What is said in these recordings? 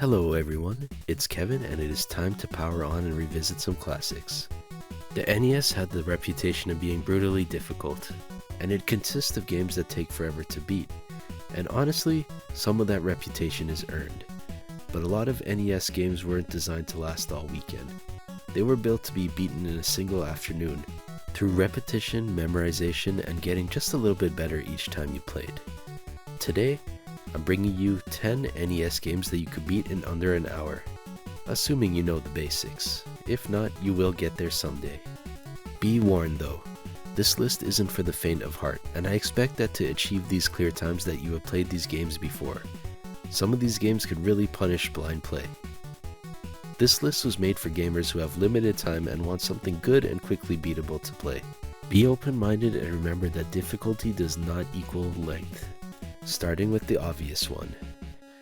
Hello everyone, it's Kevin and it is time to power on and revisit some classics. The NES had the reputation of being brutally difficult, and it consists of games that take forever to beat, and honestly, some of that reputation is earned. But a lot of NES games weren't designed to last all weekend. They were built to be beaten in a single afternoon, through repetition, memorization, and getting just a little bit better each time you played. Today, I'm bringing you 10 NES games that you could beat in under an hour, assuming you know the basics. If not, you will get there someday. Be warned though, this list isn't for the faint of heart, and I expect that to achieve these clear times that you have played these games before. Some of these games could really punish blind play. This list was made for gamers who have limited time and want something good and quickly beatable to play. Be open-minded and remember that difficulty does not equal length. Starting with the obvious one,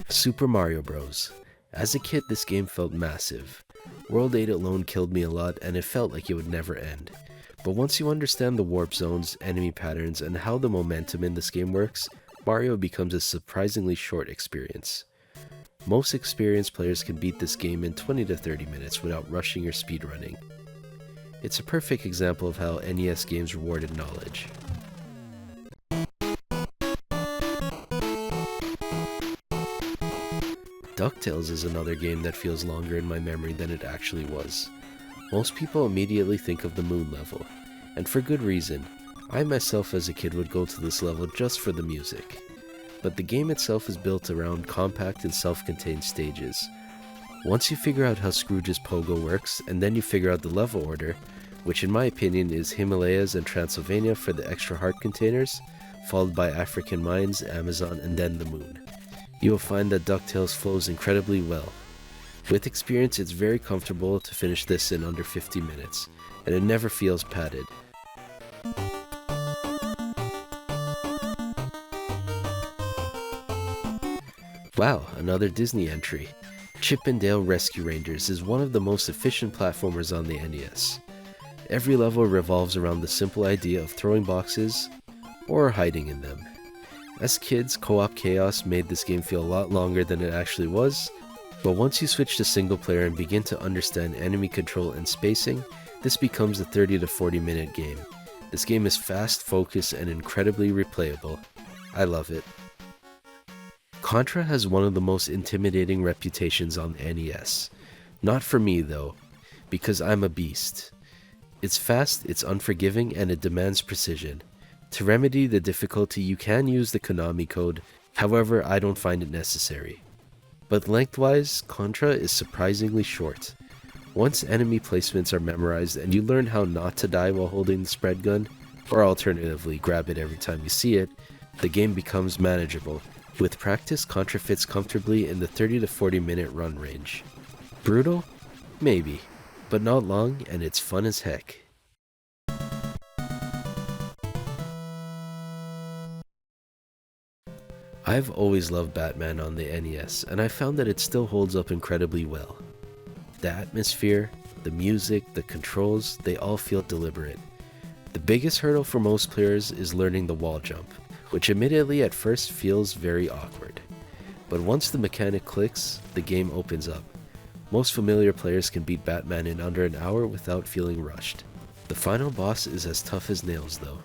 Super Mario Bros. As a kid, this game felt massive. World 8 alone killed me a lot and it felt like it would never end. But once you understand the warp zones, enemy patterns, and how the momentum in this game works, Mario becomes a surprisingly short experience. Most experienced players can beat this game in 20 to 30 minutes without rushing or speedrunning. It's a perfect example of how NES games rewarded knowledge. DuckTales is another game that feels longer in my memory than it actually was. Most people immediately think of the moon level, and for good reason. I myself as a kid would go to this level just for the music. But the game itself is built around compact and self-contained stages. Once you figure out how Scrooge's Pogo works, and then you figure out the level order, which in my opinion is Himalayas and Transylvania for the extra heart containers, followed by African mines, Amazon, and then the moon. You will find that DuckTales flows incredibly well. With experience, it's very comfortable to finish this in under 50 minutes, and it never feels padded. Wow, another Disney entry. Chip 'n Dale Rescue Rangers is one of the most efficient platformers on the NES. Every level revolves around the simple idea of throwing boxes or hiding in them. As kids, co-op chaos made this game feel a lot longer than it actually was, but once you switch to single player and begin to understand enemy control and spacing, this becomes a 30 to 40 minute game. This game is fast, focused, and incredibly replayable. I love it. Contra has one of the most intimidating reputations on the NES. Not for me though, because I'm a beast. It's fast, it's unforgiving, and it demands precision. To remedy the difficulty, you can use the Konami code, however, I don't find it necessary. But lengthwise, Contra is surprisingly short. Once enemy placements are memorized and you learn how not to die while holding the spread gun, or alternatively grab it every time you see it, the game becomes manageable. With practice, Contra fits comfortably in the 30 to 40 minute run range. Brutal? Maybe, but not long, and it's fun as heck. I've always loved Batman on the NES, and I found that it still holds up incredibly well. The atmosphere, the music, the controls, they all feel deliberate. The biggest hurdle for most players is learning the wall jump, which admittedly at first feels very awkward. But once the mechanic clicks, the game opens up. Most familiar players can beat Batman in under an hour without feeling rushed. The final boss is as tough as nails though.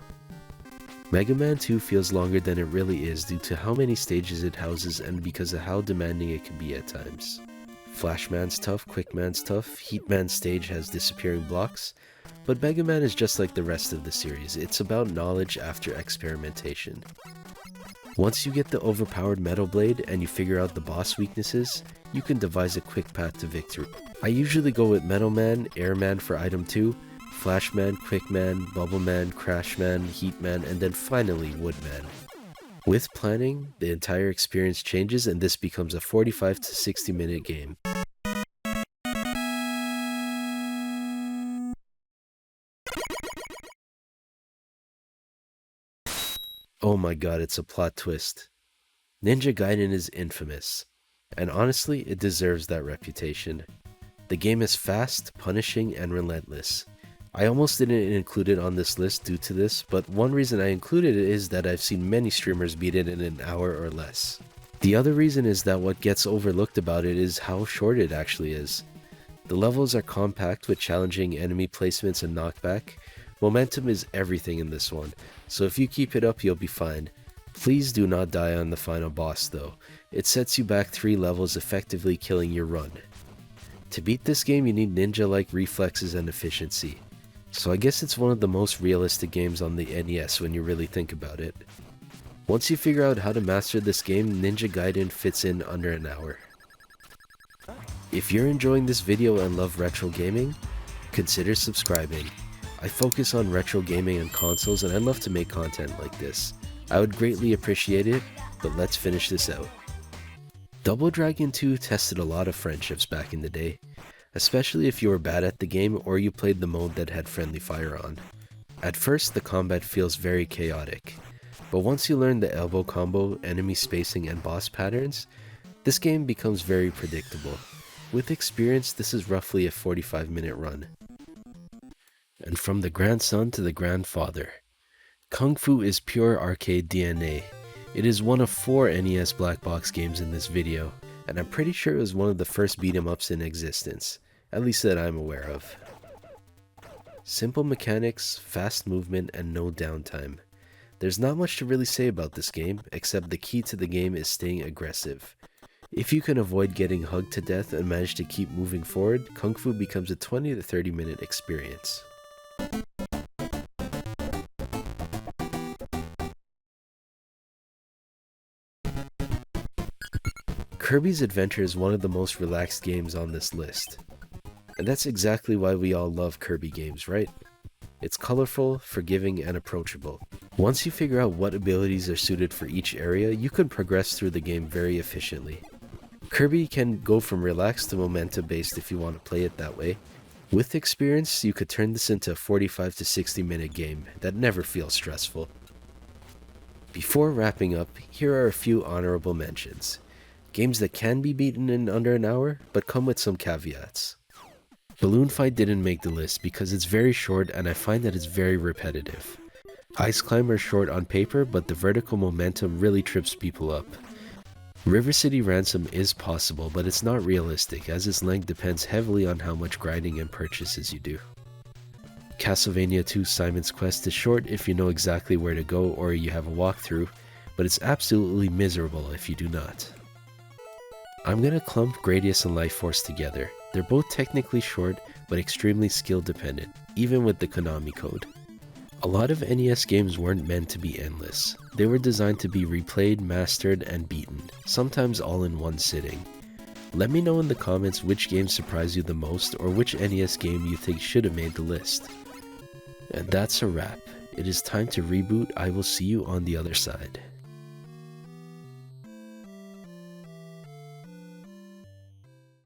Mega Man 2 feels longer than it really is due to how many stages it houses and because of how demanding it can be at times. Flashman's tough, Quickman's tough, Heatman's stage has disappearing blocks, but Mega Man is just like the rest of the series, it's about knowledge after experimentation. Once you get the overpowered Metal Blade and you figure out the boss weaknesses, you can devise a quick path to victory. I usually go with Metal Man, Airman for item 2, Flashman, Quickman, Bubbleman, Crashman, Heatman, and then finally Woodman. With planning, the entire experience changes and this becomes a 45 to 60 minute game. Oh my god, it's a plot twist. Ninja Gaiden is infamous, and honestly, it deserves that reputation. The game is fast, punishing, and relentless. I almost didn't include it on this list due to this, but one reason I included it is that I've seen many streamers beat it in an hour or less. The other reason is that what gets overlooked about it is how short it actually is. The levels are compact with challenging enemy placements and knockback. Momentum is everything in this one, so if you keep it up you'll be fine. Please do not die on the final boss though. It sets you back 3 levels, effectively killing your run. To beat this game you need ninja-like reflexes and efficiency. So I guess it's one of the most realistic games on the NES when you really think about it. Once you figure out how to master this game, Ninja Gaiden fits in under an hour. If you're enjoying this video and love retro gaming, consider subscribing. I focus on retro gaming and consoles and I love to make content like this. I would greatly appreciate it, but let's finish this out. Double Dragon 2 tested a lot of friendships back in the day, especially if you were bad at the game or you played the mode that had friendly fire on. At first the combat feels very chaotic, but once you learn the elbow combo, enemy spacing and boss patterns, this game becomes very predictable. With experience, this is roughly a 45-minute run. And from the grandson to the grandfather, Kung Fu is pure arcade DNA. It is one of 4 NES black box games in this video, and I'm pretty sure it was one of the first beat-em-ups in existence, at least that I'm aware of. Simple mechanics, fast movement, and no downtime. There's not much to really say about this game, except the key to the game is staying aggressive. If you can avoid getting hugged to death and manage to keep moving forward, Kung Fu becomes a 20 to 30 minute experience. Kirby's Adventure is one of the most relaxed games on this list. And that's exactly why we all love Kirby games, right? It's colorful, forgiving, and approachable. Once you figure out what abilities are suited for each area, you can progress through the game very efficiently. Kirby can go from relaxed to momentum based if you want to play it that way. With experience, you could turn this into a 45 to 60 minute game that never feels stressful. Before wrapping up, here are a few honorable mentions. Games that can be beaten in under an hour, but come with some caveats. Balloon Fight didn't make the list because it's very short and I find that it's very repetitive. Ice Climber is short on paper, but the vertical momentum really trips people up. River City Ransom is possible, but it's not realistic as its length depends heavily on how much grinding and purchases you do. Castlevania 2 Simon's Quest is short if you know exactly where to go or you have a walkthrough, but it's absolutely miserable if you do not. I'm gonna clump Gradius and Life Force together. They're both technically short, but extremely skill dependent, even with the Konami code. A lot of NES games weren't meant to be endless. They were designed to be replayed, mastered, and beaten, sometimes all in one sitting. Let me know in the comments which game surprised you the most or which NES game you think should have made the list. And that's a wrap. It is time to reboot. I will see you on the other side.